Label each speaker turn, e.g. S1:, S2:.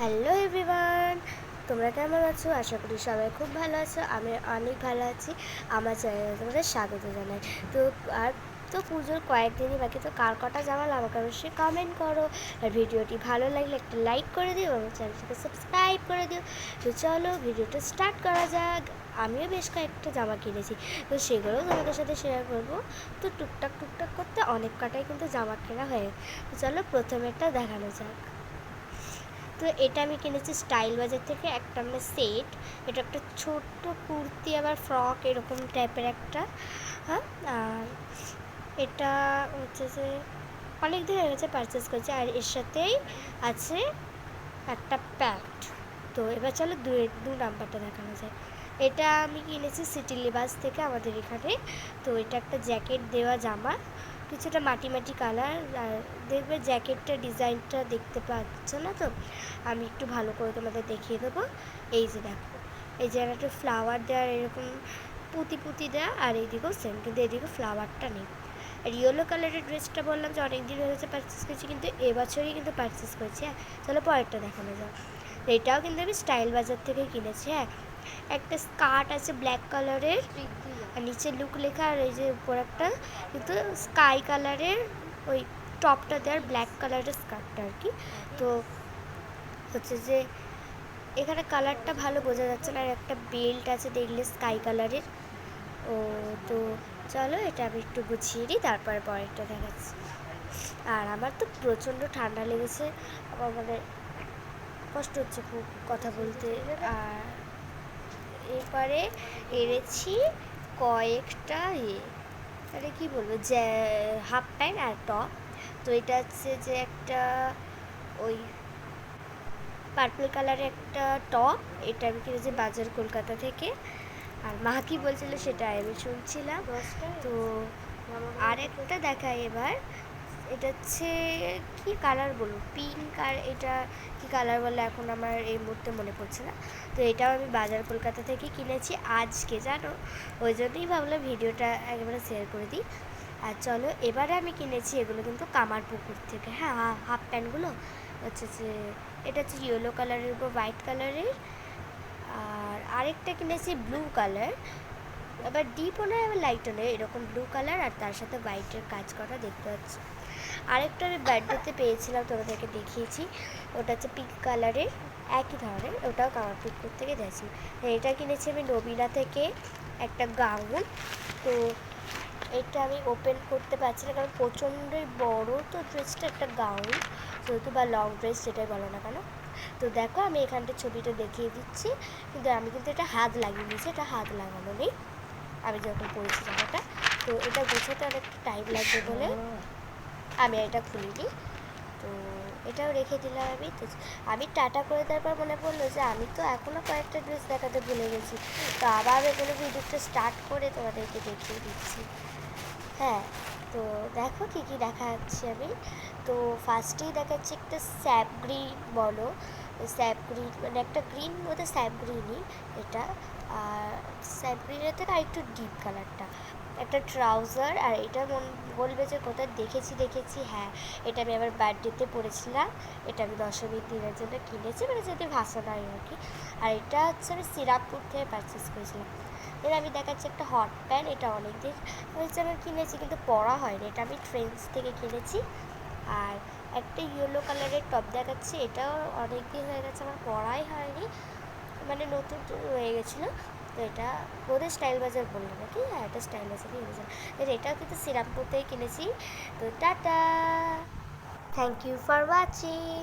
S1: Hello everyone, তোমরা কেমন আছো? আশা করি সবাই খুব ভালো আছো। আমি অনেক ভালো আছি। আমার চ্যানেলে তোমাদের স্বাগত জানাই। তো আর তো পুজোর কয়েকদিনই বাকি, তো কার কটা জামা আমাকে অবশ্যই কমেন্ট করো। আর ভিডিওটি ভালো লাগলে একটা লাইক করে দিও এবং চ্যানেলটিকে সাবস্ক্রাইব করে দিও। তো চলো ভিডিওটা স্টার্ট করা যাক। আমিও বেশ কয়েকটা জামা কিনেছি, তো সেগুলোও তোমাদের সাথে শেয়ার করবো। তো টুকটাক করতে অনেক কটাই কিন্তু জামা কেনা হয়ে, তো চলো প্রথমেরটা দেখানো যাক। তো এটা আমি কিনেছি স্টাইল বাজার থেকে, একটা মানে সেট। এটা একটা ছোট্ট কুর্তি আবার ফ্রক এরকম টাইপের একটা। হ্যাঁ, আর এটা হচ্ছে যে অনেক দিন হয়ে গেছে পারচেস করেছি, আর এর সাথেই আছে একটা প্যান্ট। তো এবার চলো দু নাম্বারটা দেখানো যায়। এটা আমি কিনেছি সিটি লিবাস থেকে আমাদের এখানে। তো এটা একটা জ্যাকেট দেওয়া জামা, কিছুটা মাটি মাটি কালার। আর দেখবে জ্যাকেটটা ডিজাইনটা দেখতে পাচ্ছ না, তো আমি একটু ভালো করে তোমাদের দেখিয়ে দেবো। এই যে দেখো, এই যে একটা ফ্লাওয়ার দেওয়া, এরকম পুঁতি দেওয়া, আর এইদিকেও সেম, কিন্তু এদিকে ফ্লাওয়ারটা নেই। আর ইয়েলো কালারের ড্রেসটা বললাম যে অনেক দিন হয়ে গেছে পারচেস করেছি, কিন্তু এবছরই কিন্তু পারচেস করেছি। হ্যাঁ, চলো পরেরটা দেখানো যাক। এটাও কিন্তু আমি স্টাইল বাজার থেকে কিনেছি। হ্যাঁ, একটা স্কার্ট আছে ব্ল্যাক কালারের, আর নিচে লুক লেখা, আর এই যে উপর একটা কিন্তু স্কাই কালারের ওই টপটা দেওয়ার ব্ল্যাক কালারের স্কার্টটা আর কি। তো হচ্ছে যে এখানে কালারটা ভালো বোঝা যাচ্ছে না, আর একটা বেল্ট আছে দেখলে স্কাই কালারের। ও, তো চলো এটা আমি একটু গুছিয়ে নিই, তারপরে পরেরটা দেখাচ্ছি। আর আমার তো প্রচণ্ড ঠান্ডা লেগেছে, আমার মানে কষ্ট হচ্ছে খুব কথা বলতে। আর এরপরে এনেছি কয়েকটা মানে কী বলবো, যে হাফ প্যান্ট আর টপ। তো এটা হচ্ছে যে একটা ওই পার্পল কালারের একটা টপ, এটা আমি কিনেছি বাজার কলকাতা থেকে। আর মা কি বলছিল সেটা আমি শুনছিলাম। তো আর একটা দেখাই এবার। এটা হচ্ছে কী কালার বলবো, পিঙ্ক, আর এটা কী কালার বলে এখন আমার এই মুহূর্তে মনে পড়ছে না। তো এটাও আমি বাজার কলকাতা থেকে কিনেছি আজকে, জানো, ওই জন্যই ভাবলাম ভিডিওটা একেবারে শেয়ার করে দিই। আর চলো এবারে আমি কিনেছি এগুলো কিন্তু কামারপুকুর থেকে। হ্যাঁ, হাফ প্যান্টগুলো হচ্ছে যে এটা হচ্ছে ইয়েলো কালারের উপর হোয়াইট কালারের। আর আরেকটা কিনেছি ব্লু কালার, আবার ডিপও নয় আবার লাইটও নয়, এরকম ব্লু কালার, আর তার সাথে হোয়াইটের কাজ করা দেখতে পাচ্ছি। আরেকটা আমি বার্থডেতে পেয়েছিলাম, তোমাদেরকে দেখিয়েছি, ওটা হচ্ছে পিঙ্ক কালারের, একই ধরনের, ওটাও কামারপুকুর থেকে দিয়েছি। এটা কিনেছি আমি নবীনা থেকে, একটা গাউন। তো এটা আমি ওপেন করতে পারছি না কারণ প্রচণ্ডই বড় তো ড্রেসটা, একটা গাউন যেহেতু, বা লং ড্রেস যেটাই বলো না কেন। তো দেখো আমি এখানটা ছবিটা দেখিয়ে দিচ্ছি, কিন্তু আমি কিন্তু এটা হাত লাগিয়ে নিয়েছি, এটা হাত লাগানো নেই আমি যখন পরেছি জামাটা। তো এটা গোছাতে অনেকটা টাইম লাগবে বলে আমি এটা খুলিনি। তো এটাও রেখে দিলাম আমি। তো আমি টাটা করে তারপর মনে পড়লো যে আমি তো এখনও কয়েকটা ড্রেস দেখাতে ভুলে গেছি, তো আবার এগুলো ভিডিওটা স্টার্ট করে তোমাদেরকে দেখিয়ে দিচ্ছি। হ্যাঁ, তো দেখো কী কী দেখাচ্ছি আমি। তো ফার্স্টেই দেখাচ্ছি একটা স্যাপ গ্রিন বলো, স্যাপ গ্রিন মানে একটা গ্রিন মধ্যে স্যাপ গ্রিনই এটা। আর স্যাপ গ্রিনের থেকে আর একটু ডিপ কালারটা, একটা ট্রাউজার। আর এটা বলবে যে কোথায় দেখেছি। হ্যাঁ, এটা আমি আমার বার্থডেতে পরেছিলাম, এটা আমি দশমীর দিনের জন্য কিনেছি, মানে যদি ভাষা নয় আর কি। আর এটা হচ্ছে আমি শ্রীরামপুর থেকে পারচেস করেছিলাম। এবার আমি দেখাচ্ছি একটা হট প্যান্ট, এটা অনেক দিন হয়েছে আমার কিনেছি কিন্তু পরা হয়নি, এটা আমি ট্রেন্ডস থেকে কিনেছি। আর একটা ইয়েলো কালারের টপ দেখাচ্ছি, এটাও অনেক দিন হয়ে গেছে আমার পরাই হয়নি, মানে নতুন হয়ে গেছিলো। তো এটা বোধহয় স্টাইল বাজার বললো নাকি, হ্যাঁ এটা স্টাইল বাজারই কিনেছি। এটাও কিন্তু শ্রীরামপুর থেকে কিনেছি। তো tata, thank you for watching.